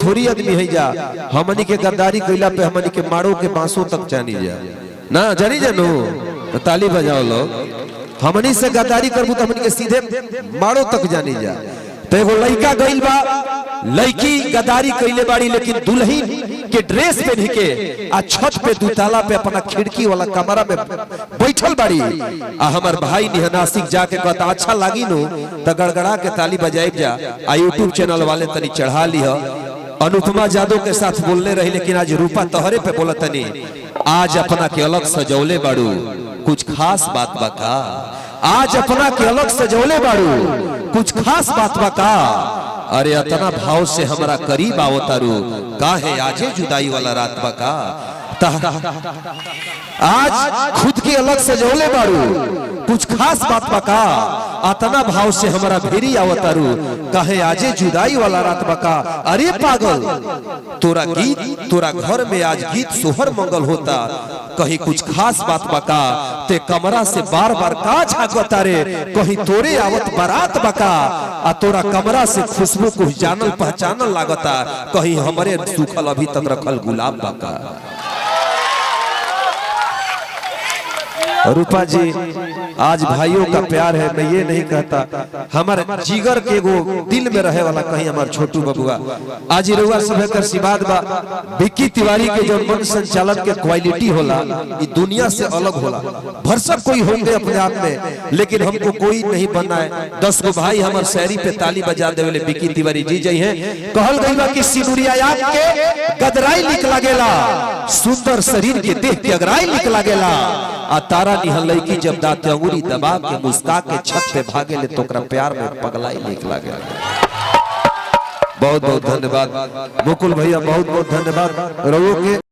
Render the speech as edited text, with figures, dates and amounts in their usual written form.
थोड़ी आदमी है जा हमनी के गद्दारी कइला पे हमनी के मारो के बांसों तक जानी जा ना जानी जानो तो ताली बजाओ लोग। हमनी से गद्दारी करबू तो हमनी के सीधे मारो तक जानी जा। तो एगो लड़का गइल बा, लड़की गद्दारी कइले बाड़ी लेकिन दुल्हन के ड्रेस पहन के आ छत पे दुताला पे अपना खिड़की वाला कमरा में बैठल बाड़ी। आ हमार भाई निहनासिक जाके कहता अच्छा लागी नो तो गड़गड़ा के ताली बजाइब जा। आ यूट्यूब चैनल वाले तनी चढ़ा लिया। अनुपमा यादव के साथ बोलने रही लेकिन आज रूपा तोहरे पे बोला तनी। आज अपना के अलग सजौले बाड़ू, कुछ खास बात बा का? आज अपना के अलग सजौले बाड़ू, कुछ खास बात बा का? अरे अतना भाव से हमारा करीब आओ तारू, काहे आजे जुदाई वाला रात बा का? आज खुद के अलग सजौले बाड़ू, कुछ खास बात बा का? अतना भाव से हमारा भेरी आओ तारू, काहे आजे जुदाई वाला रात बा का? अरे पागल तोरा गीत, तोरा घर में आज गीत सोहर मंगल होता, कहीं कुछ खास बात बा का? ते कमरा से बार बार का झांकता रे, कहीं तोरे आवत बारात बा का? आ तोरा कमरा से खुशबू कुछ जानल पहचानल लागता, कहीं हमारे सूखल अभी तक रखल गुलाब बा का? रूपा जी आज भाइयों का प्यार है, मैं ये नहीं कहता, हमारे जिगर के वो दिल में रहे वाला कहीं हमारे छोटू बबुआ। आज रउआ सब कर सिबाद बा विक्की तिवारी के जो मन संचालन के क्वालिटी होला ये दुनिया से अलग होला। भरसक कोई होंगे अपने आप में, लेकिन हमको कोई नहीं बनना है। 10 गो भाई हमारे शायरी पे ताली बजा दे वाले विक्की तिवारी जी जई हैं। कहल गइल बा कि सिनुरिया आपके गदराई लिख लागेला, सुंदर शरीर के देख के अगराई लिख लागेला। आ तारा निहल की जब दांत अंगूरी दबा के मुस्का के छत पे भागे ले तो प्यार में पगलाई लिख लागे। बहुत बहुत धन्यवाद मुकुल भैया, बहुत बहुत धन्यवाद रवो के।